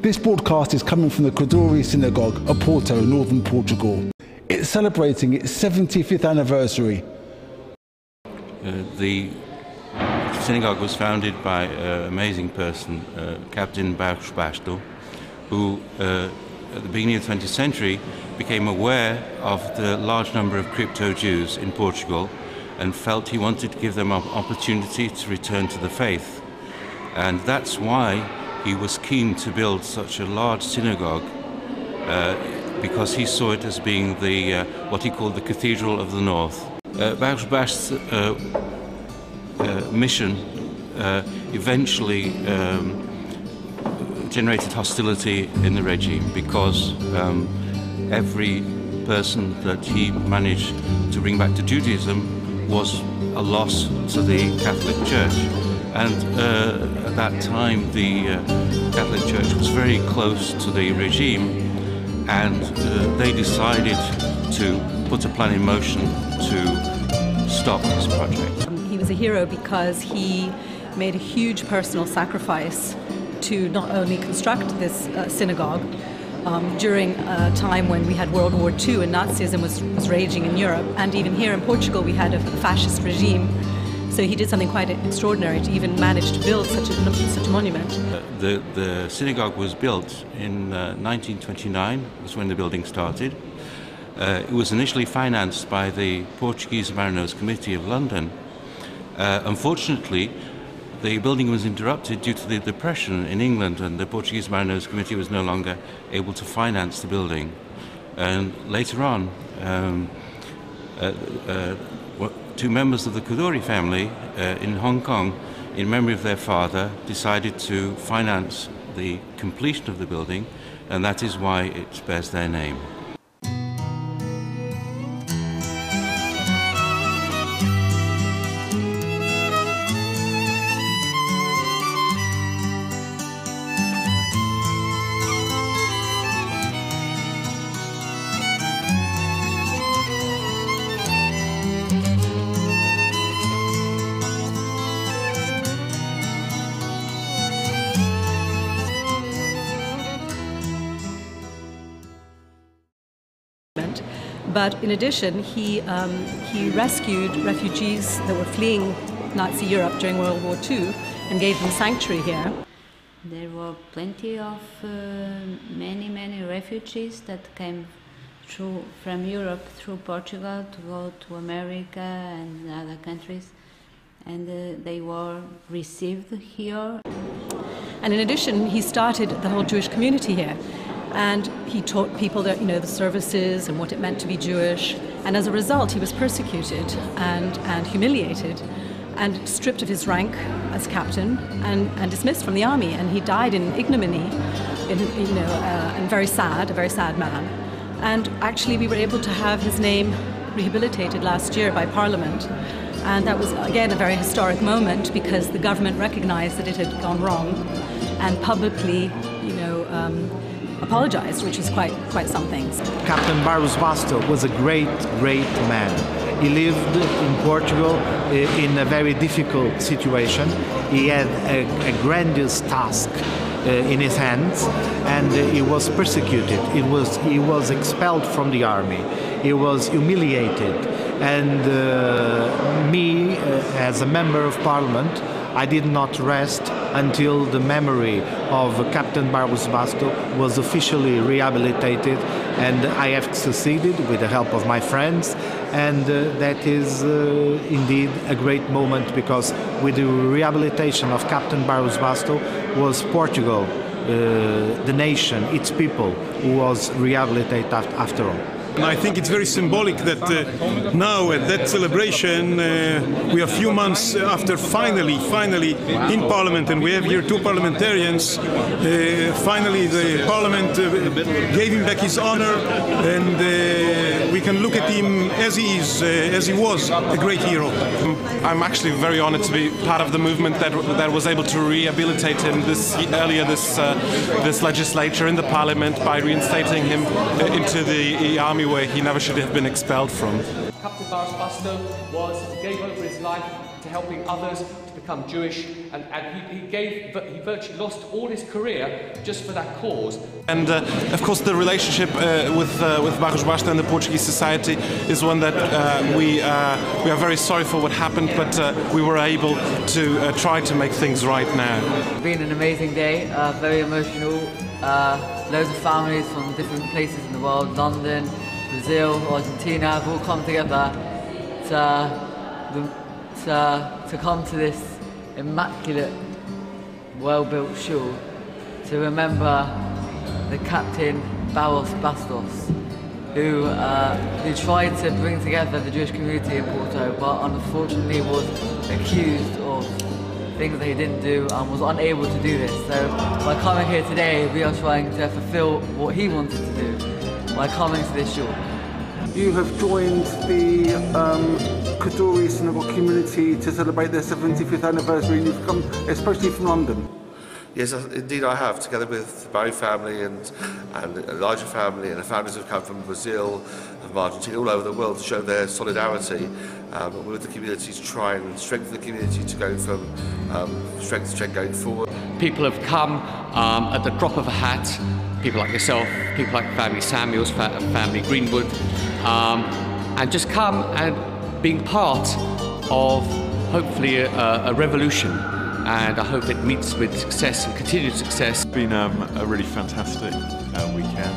This broadcast is coming from the Kadoorie Synagogue, Oporto, northern Portugal. It's celebrating its 75th anniversary. The synagogue was founded by an amazing person, Captain Oporto, who at the beginning of the 20th century became aware of the large number of crypto-Jews in Portugal and felt he wanted to give them an opportunity to return to the faith. And that's why he was keen to build such a large synagogue, because he saw it as being the what he called the Cathedral of the North. Oporto's mission eventually generated hostility in the regime, because every person that he managed to bring back to Judaism was a loss to the Catholic Church. And at that time, the Catholic Church was very close to the regime, and they decided to put a plan in motion to stop this project. He was a hero because he made a huge personal sacrifice to not only construct this synagogue during a time when we had World War II and Nazism was raging in Europe, and even here in Portugal we had a fascist regime. So he did something quite extraordinary to even manage to build such a monument. The synagogue was built in 1929, was when the building started. It was initially financed by the Portuguese Marinos Committee of London. Unfortunately, the building was interrupted due to the Depression in England, and the Portuguese Marinos Committee was no longer able to finance the building. And later on, two members of the Kadoorie family in Hong Kong, in memory of their father, decided to finance the completion of the building, and that is why it bears their name. But in addition, he rescued refugees that were fleeing Nazi Europe during World War II and gave them sanctuary here. There were plenty of many refugees that came from Europe through Portugal to go to America and other countries, and they were received here. And in addition, he started the whole Jewish community here. And he taught people that, the services and what it meant to be Jewish. And as a result, he was persecuted and humiliated and stripped of his rank as captain and dismissed from the army. And he died in ignominy, and a very sad man. And actually, we were able to have his name rehabilitated last year by Parliament. And that was, again, a very historic moment, because the government recognized that it had gone wrong and publicly, apologized, which was quite something. Captain Basto was a great man. He lived in Portugal in a very difficult situation. He had a grandiose task in his hands, and he was persecuted. He was expelled from the army. He was humiliated. And me, as a member of Parliament, I did not rest until the memory of Captain Basto was officially rehabilitated, and I have succeeded with the help of my friends, and that is indeed a great moment, because with the rehabilitation of Captain Basto was Portugal, the nation, its people, who was rehabilitated after all. I think it's very symbolic that now at that celebration we are a few months after finally in Parliament, and we have here two parliamentarians. Finally the Parliament gave him back his honor, and we can look at him as he is, as he was a great hero. I'm actually very honored to be part of the movement that was able to rehabilitate him this legislature in the Parliament by reinstating him into the army, where he never should have been expelled from. Captain Baruch he gave over his life to helping others to become Jewish, and he virtually lost all his career just for that cause. And of course the relationship with Baruch Basta and the Portuguese society is one that we are very sorry for what happened, but we were able to try to make things right now. It's been an amazing day, very emotional. Loads of families from different places in the world, London, Brazil, Argentina, have all come together to come to this immaculate, well-built shul to remember the Captain Baruch Bastos, who tried to bring together the Jewish community in Porto, but unfortunately was accused of things that he didn't do and was unable to do this. So by coming here today, we are trying to fulfill what he wanted to do by coming to this shul. You have joined the Kadoorie Synagogue community to celebrate their 75th anniversary, and you've come especially from London. Yes, indeed I have, together with the Barry family and a larger family and the families who have come from Brazil, from Argentina, all over the world to show their solidarity with the community, to try and strengthen the community to go from strength to strength going forward. People have come at the drop of a hat, people like yourself, people like family Samuels, family Greenwood, and just come and being part of hopefully a revolution. And I hope it meets with success and continued success. It's been a really fantastic weekend.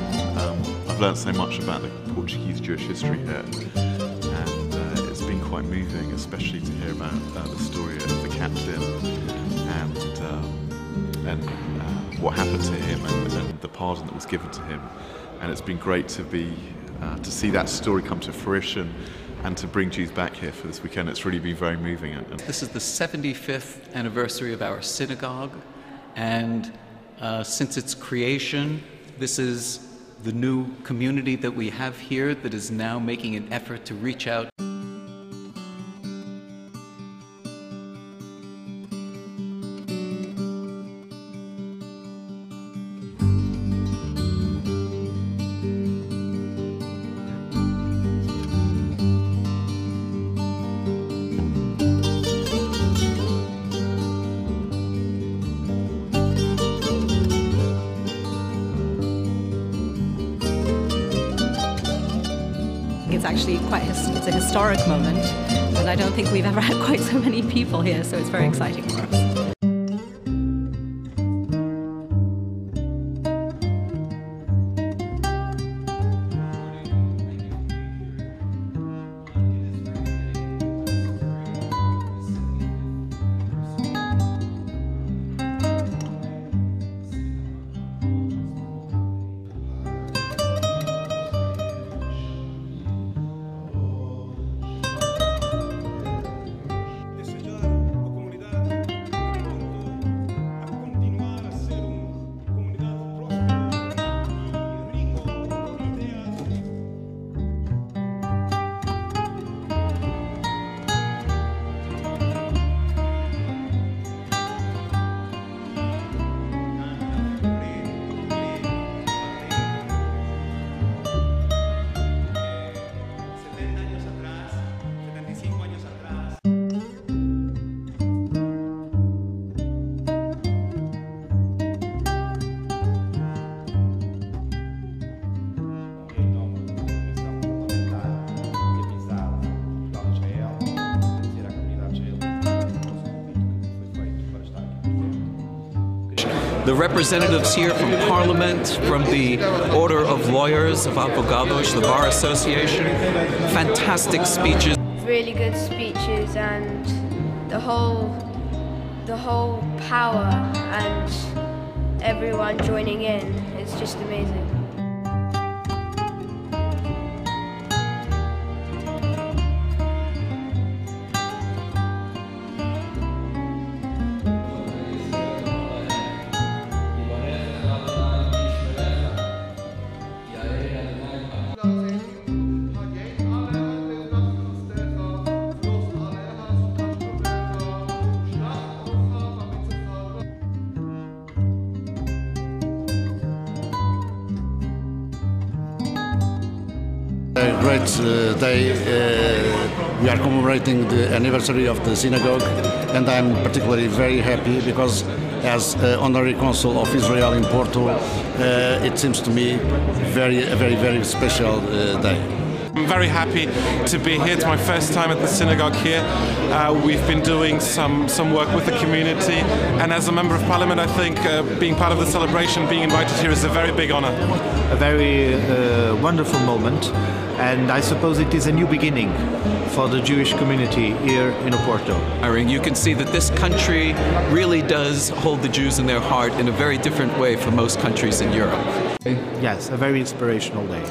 I've learned so much about the Portuguese Jewish history here, and it's been quite moving, especially to hear about the story of the captain and what happened to him and the pardon that was given to him. And it's been great to see that story come to fruition and to bring Jews back here for this weekend. It's really been very moving. This is the 75th anniversary of our synagogue, and since its creation, this is the new community that we have here that is now making an effort to reach out. It's actually it's a historic moment, and I don't think we've ever had quite so many people here, so it's very exciting for us. The representatives here from Parliament, from the Order of Lawyers of Advogados, the Bar Association, fantastic speeches. Really good speeches, and the whole power and everyone joining in, it's just amazing. great day. We are commemorating the anniversary of the synagogue, and I'm particularly very happy because as honorary consul of Israel in Porto, it seems to me a very special day. I'm very happy to be here. It's my first time at the synagogue here. We've been doing some work with the community, and as a member of parliament, I think being part of the celebration, being invited here is a very big honor. A very wonderful moment, and I suppose it is a new beginning for the Jewish community here in Oporto. You can see that this country really does hold the Jews in their heart in a very different way from most countries in Europe. Yes, a very inspirational day.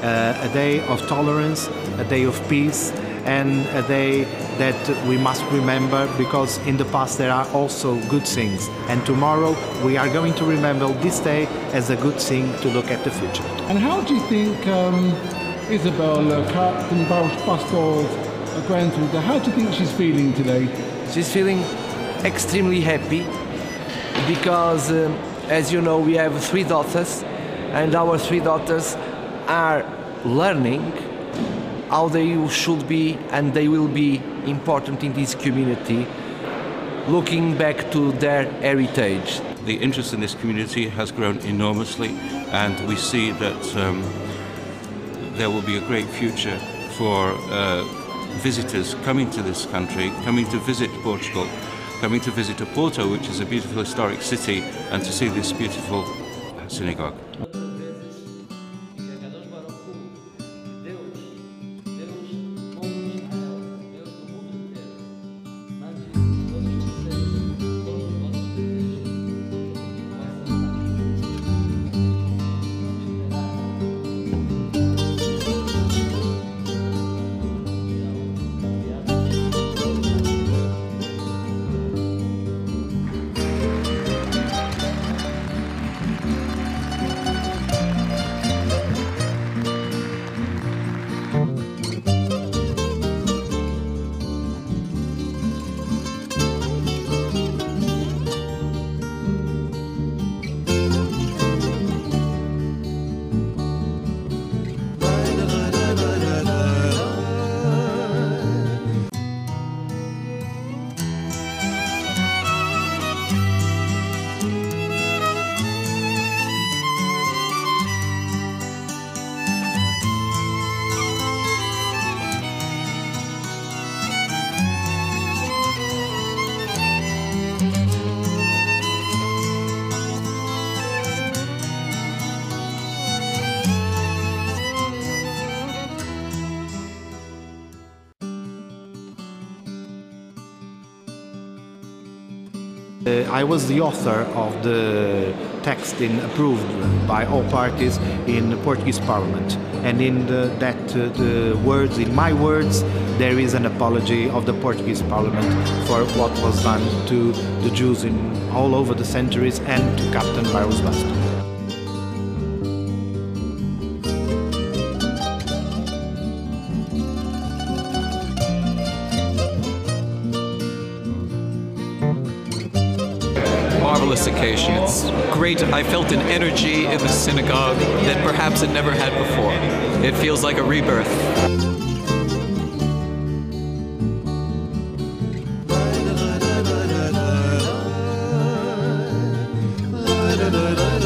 A day of tolerance, a day of peace, and a day that we must remember because in the past there are also good things. And tomorrow we are going to remember this day as a good thing to look at the future. And how do you think Isabel, Captain Pastor's granddaughter, how do you think she's feeling today? She's feeling extremely happy because, as you know, we have 3 daughters, and our 3 daughters are learning how they should be and they will be important in this community, looking back to their heritage. The interest in this community has grown enormously, and we see that there will be a great future for visitors coming to this country, coming to visit Portugal, coming to visit Oporto, which is a beautiful historic city, and to see this beautiful synagogue. I was the author of the text approved by all parties in the Portuguese Parliament, and in my words, there is an apology of the Portuguese Parliament for what was done to the Jews all over the centuries and to Captain Barros Bastos. Marvelous occasion. It's great. I felt an energy in the synagogue that perhaps it never had before. It feels like a rebirth. Da da da